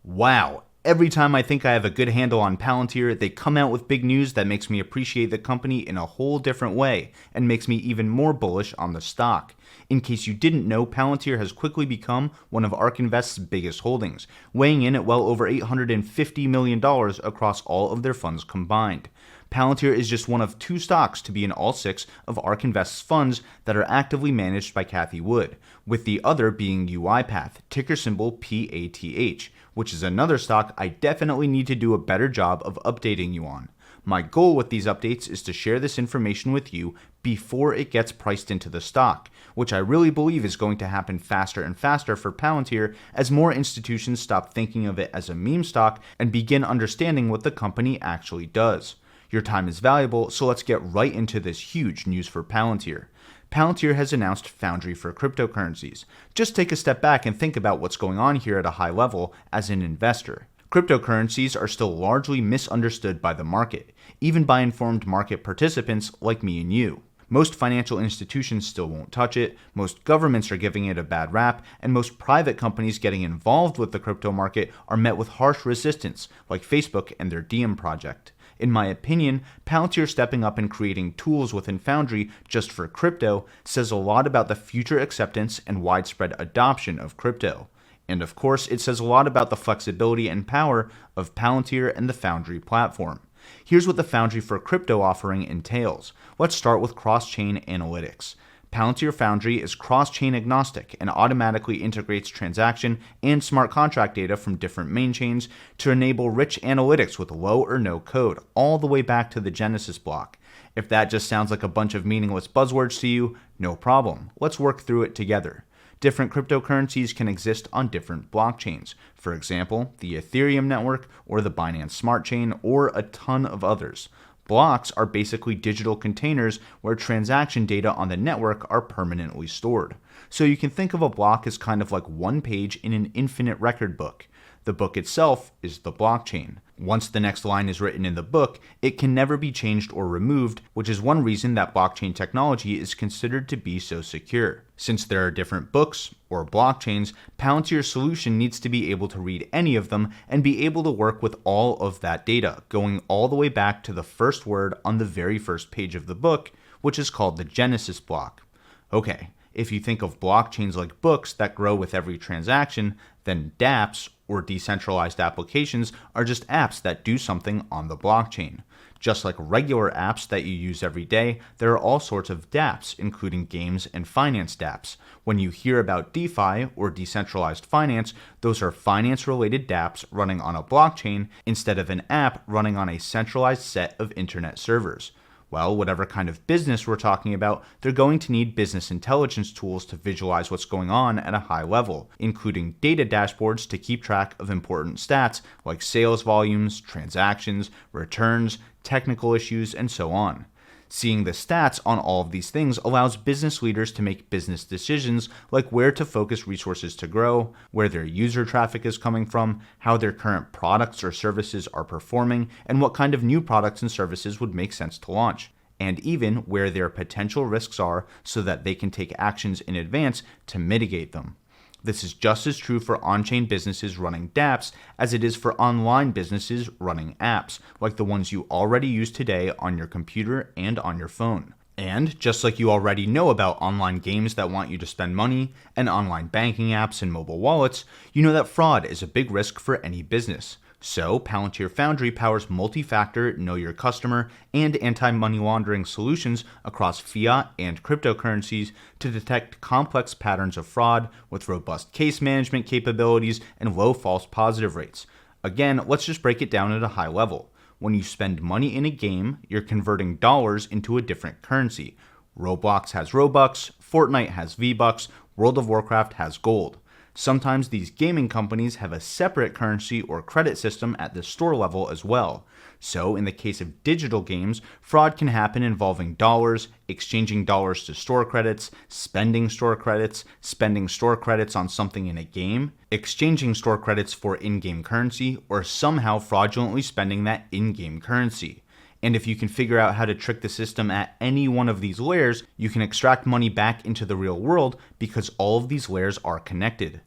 Wow, every time I think I have a good handle on Palantir, they come out with big news that makes me appreciate the company in a whole different way and makes me even more bullish on the stock. In case you didn't know, Palantir has quickly become one of ARK Invest's biggest holdings, weighing in at well over $850 million across all of their funds combined. Palantir is just one of two stocks to be in all six of ARK Invest's funds that are actively managed by Cathie Wood, with the other being UiPath, ticker symbol PATH, which is another stock I definitely need to do a better job of updating you on. My goal with these updates is to share this information with you before it gets priced into the stock, which I really believe is going to happen faster and faster for Palantir as more institutions stop thinking of it as a meme stock and begin understanding what the company actually does. Your time is valuable, so let's get right into this huge news for Palantir. Palantir has announced Foundry for cryptocurrencies. Just take a step back and think about what's going on here at a high level as an investor. Cryptocurrencies are still largely misunderstood by the market, even by informed market participants like me and you. Most financial institutions still won't touch it, most governments are giving it a bad rap, and most private companies getting involved with the crypto market are met with harsh resistance, like Facebook and their Diem project. In my opinion, Palantir stepping up and creating tools within Foundry just for crypto says a lot about the future acceptance and widespread adoption of crypto. And of course, it says a lot about the flexibility and power of Palantir and the Foundry platform. Here's what the Foundry for crypto offering entails. Let's start with cross-chain analytics. Palantir Foundry is cross-chain agnostic and automatically integrates transaction and smart contract data from different main chains to enable rich analytics with low or no code, all the way back to the Genesis block. If that just sounds like a bunch of meaningless buzzwords to you, no problem. Let's work through it together. Different cryptocurrencies can exist on different blockchains. For example, the Ethereum network or the Binance Smart Chain or a ton of others. Blocks are basically digital containers where transaction data on the network are permanently stored. So you can think of a block as kind of like one page in an infinite record book. The book itself is the blockchain. Once the next line is written in the book, it can never be changed or removed, which is one reason that blockchain technology is considered to be so secure. Since there are different books, or blockchains, Palantir's solution needs to be able to read any of them and be able to work with all of that data, going all the way back to the first word on the very first page of the book, which is called the Genesis block. Okay, if you think of blockchains like books that grow with every transaction, then dApps, or decentralized applications, are just apps that do something on the blockchain. Just like regular apps that you use every day, there are all sorts of dApps, including games and finance dApps. When you hear about DeFi, or decentralized finance, those are finance-related dApps running on a blockchain instead of an app running on a centralized set of internet servers. Well, whatever kind of business we're talking about, they're going to need business intelligence tools to visualize what's going on at a high level, including data dashboards to keep track of important stats like sales volumes, transactions, returns, technical issues, and so on. Seeing the stats on all of these things allows business leaders to make business decisions like where to focus resources to grow, where their user traffic is coming from, how their current products or services are performing, and what kind of new products and services would make sense to launch, and even where their potential risks are so that they can take actions in advance to mitigate them. This is just as true for on-chain businesses running dApps as it is for online businesses running apps, like the ones you already use today on your computer and on your phone. And just like you already know about online games that want you to spend money, and online banking apps and mobile wallets, you know that fraud is a big risk for any business. So, Palantir Foundry powers multi-factor, know your customer, and anti-money laundering solutions across fiat and cryptocurrencies to detect complex patterns of fraud with robust case management capabilities and low false positive rates. Again, let's just break it down at a high level. When you spend money in a game, you're converting dollars into a different currency. Roblox has Robux, Fortnite has V-Bucks, World of Warcraft has gold. Sometimes these gaming companies have a separate currency or credit system at the store level as well. So in the case of digital games, fraud can happen involving dollars, exchanging dollars to store credits, spending store credits on something in a game, exchanging store credits for in-game currency, or somehow fraudulently spending that in-game currency. And if you can figure out how to trick the system at any one of these layers, you can extract money back into the real world because all of these layers are connected.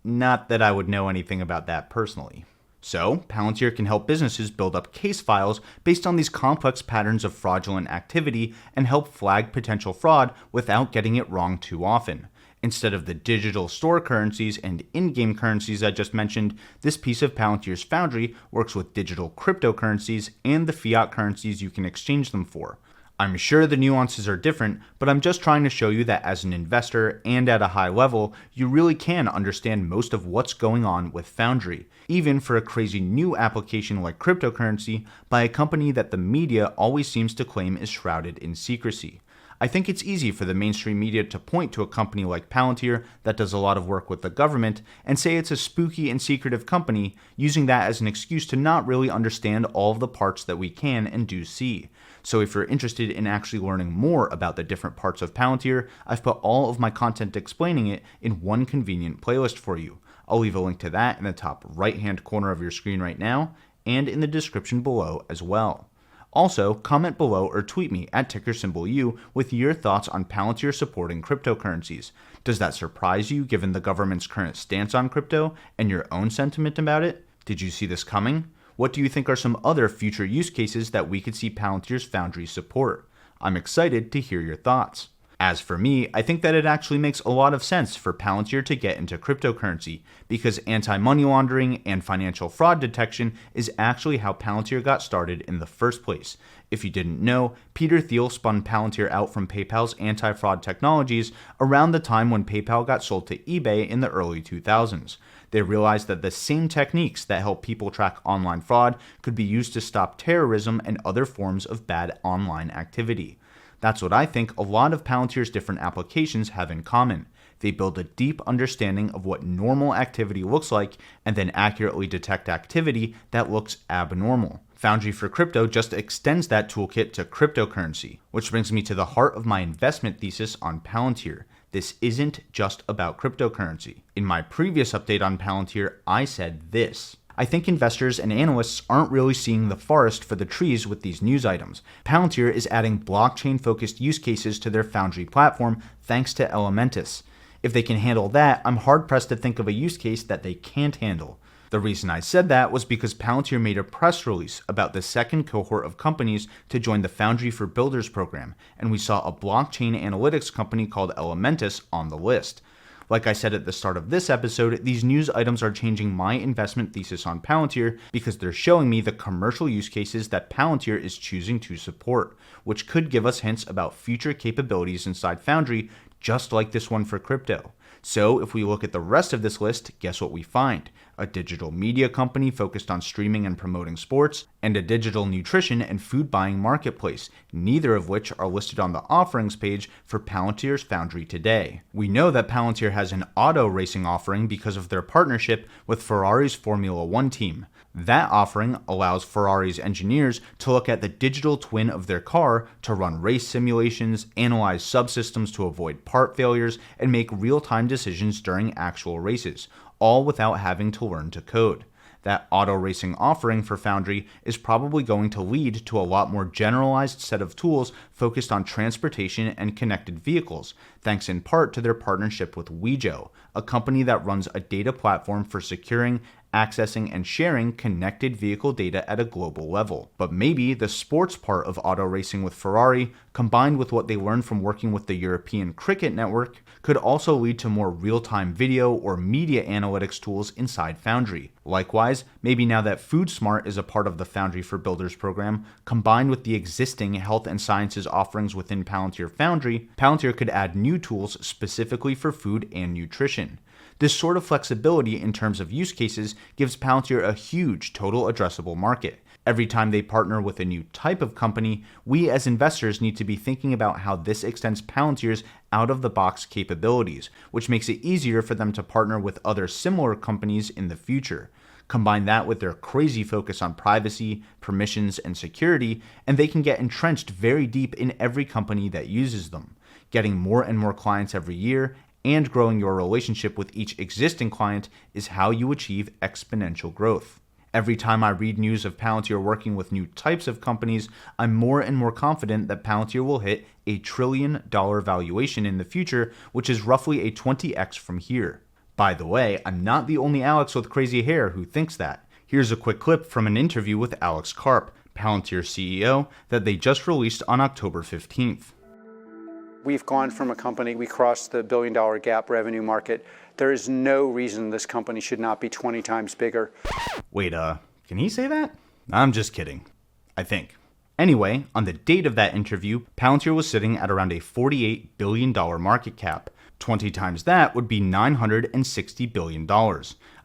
Not that I would know anything about that personally. So, Palantir can help businesses build up case files based on these complex patterns of fraudulent activity and help flag potential fraud without getting it wrong too often. Instead of the digital store currencies and in-game currencies I just mentioned, this piece of Palantir's Foundry works with digital cryptocurrencies and the fiat currencies you can exchange them for. I'm sure the nuances are different, but I'm just trying to show you that as an investor and at a high level, you really can understand most of what's going on with Foundry, even for a crazy new application like cryptocurrency by a company that the media always seems to claim is shrouded in secrecy. I think it's easy for the mainstream media to point to a company like Palantir that does a lot of work with the government and say it's a spooky and secretive company, using that as an excuse to not really understand all of the parts that we can and do see. So if you're interested in actually learning more about the different parts of Palantir, I've put all of my content explaining it in one convenient playlist for you. I'll leave a link to that in the top right-hand corner of your screen right now, and in the description below as well. Also, comment below or tweet me at tickersymbol with your thoughts on Palantir supporting cryptocurrencies. Does that surprise you given the government's current stance on crypto and your own sentiment about it? Did you see this coming? What do you think are some other future use cases that we could see Palantir's Foundry support? I'm excited to hear your thoughts. As for me, I think that it actually makes a lot of sense for Palantir to get into cryptocurrency, because anti-money laundering and financial fraud detection is actually how Palantir got started in the first place. If you didn't know, Peter Thiel spun Palantir out from PayPal's anti-fraud technologies around the time when PayPal got sold to eBay in the early 2000s. They realized that the same techniques that help people track online fraud could be used to stop terrorism and other forms of bad online activity. That's what I think a lot of Palantir's different applications have in common. They build a deep understanding of what normal activity looks like and then accurately detect activity that looks abnormal. Foundry for Crypto just extends that toolkit to cryptocurrency, which brings me to the heart of my investment thesis on Palantir. This isn't just about cryptocurrency. In my previous update on Palantir, I said this: I think investors and analysts aren't really seeing the forest for the trees with these news items. Palantir is adding blockchain-focused use cases to their Foundry platform thanks to Elementus. If they can handle that, I'm hard-pressed to think of a use case that they can't handle. The reason I said that was because Palantir made a press release about the second cohort of companies to join the Foundry for Builders program, and we saw a blockchain analytics company called Elementus on the list. Like I said at the start of this episode, these news items are changing my investment thesis on Palantir because they're showing me the commercial use cases that Palantir is choosing to support, which could give us hints about future capabilities inside Foundry, just like this one for crypto. So if we look at the rest of this list, guess what we find? A digital media company focused on streaming and promoting sports, and a digital nutrition and food buying marketplace, neither of which are listed on the offerings page for Palantir's Foundry today. We know that Palantir has an auto racing offering because of their partnership with Ferrari's Formula One team. That offering allows Ferrari's engineers to look at the digital twin of their car to run race simulations, analyze subsystems to avoid part failures, and make real-time decisions during actual races, all without having to learn to code. That auto racing offering for Foundry is probably going to lead to a lot more generalized set of tools focused on transportation and connected vehicles, thanks in part to their partnership with Wejo, a company that runs a data platform for securing, accessing, and sharing connected vehicle data at a global level. But maybe the sports part of auto racing with Ferrari, combined with what they learned from working with the European Cricket Network, could also lead to more real-time video or media analytics tools inside Foundry. Likewise, maybe now that FoodSmart is a part of the Foundry for Builders program, combined with the existing health and sciences offerings within Palantir Foundry, Palantir could add new tools specifically for food and nutrition. This sort of flexibility in terms of use cases gives Palantir a huge total addressable market. Every time they partner with a new type of company, we as investors need to be thinking about how this extends Palantir's out-of-the-box capabilities, which makes it easier for them to partner with other similar companies in the future. Combine that with their crazy focus on privacy, permissions, and security, and they can get entrenched very deep in every company that uses them, getting more and more clients every year, and growing your relationship with each existing client is how you achieve exponential growth. Every time I read news of Palantir working with new types of companies, I'm more and more confident that Palantir will hit $1 trillion valuation in the future, which is roughly a 20x from here. By the way, I'm not the only Alex with crazy hair who thinks that. Here's a quick clip from an interview with Alex Karp, Palantir CEO, that they just released on October 15th. We've gone from a company, we crossed the billion-dollar GAAP revenue market. There is no reason this company should not be 20 times bigger. Wait, can he say that? I'm just kidding. I think. Anyway, on the date of that interview, Palantir was sitting at around a $48 billion market cap. 20 times that would be $960 billion.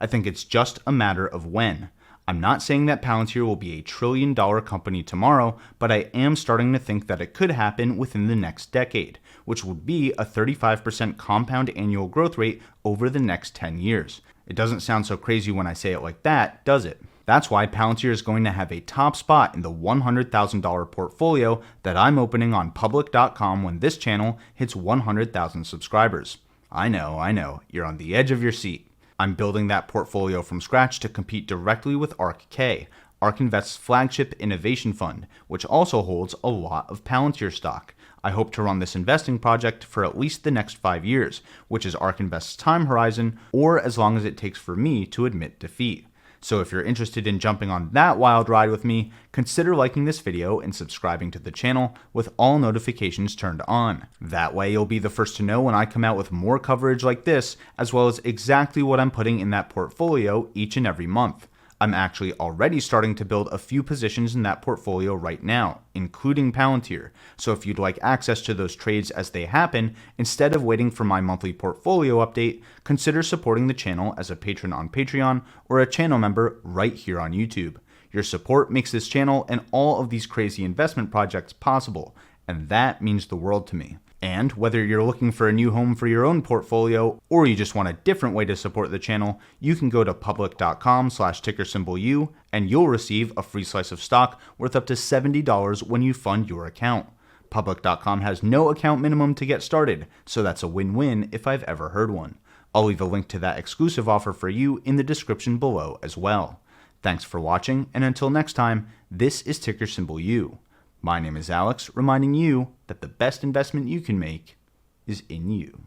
I think it's just a matter of when. I'm not saying that Palantir will be a $1 trillion company tomorrow, but I am starting to think that it could happen within the next decade, which would be a 35% compound annual growth rate over the next 10 years. It doesn't sound so crazy when I say it like that, does it? That's why Palantir is going to have a top spot in the $100,000 portfolio that I'm opening on public.com when this channel hits 100,000 subscribers. I know, you're on the edge of your seat. I'm building that portfolio from scratch to compete directly with ARK-K, ARK Invest's flagship innovation fund, which also holds a lot of Palantir stock. I hope to run this investing project for at least the next 5 years, which is ARK Invest's time horizon, or as long as it takes for me to admit defeat. So if you're interested in jumping on that wild ride with me, consider liking this video and subscribing to the channel with all notifications turned on. That way you'll be the first to know when I come out with more coverage like this, as well as exactly what I'm putting in that portfolio each and every month. I'm actually already starting to build a few positions in that portfolio right now, including Palantir. So if you'd like access to those trades as they happen, instead of waiting for my monthly portfolio update, consider supporting the channel as a patron on Patreon or a channel member right here on YouTube. Your support makes this channel and all of these crazy investment projects possible, and that means the world to me. And whether you're looking for a new home for your own portfolio or you just want a different way to support the channel, you can go to public.com/tickersymbolu and you'll receive a free slice of stock worth up to $70 when you fund your account. Public.com has no account minimum to get started, so that's a win-win if I've ever heard one. I'll leave a link to that exclusive offer for you in the description below as well. Thanks for watching, and until next time, this is Ticker Symbol U. My name is Alex, reminding you that the best investment you can make is in you.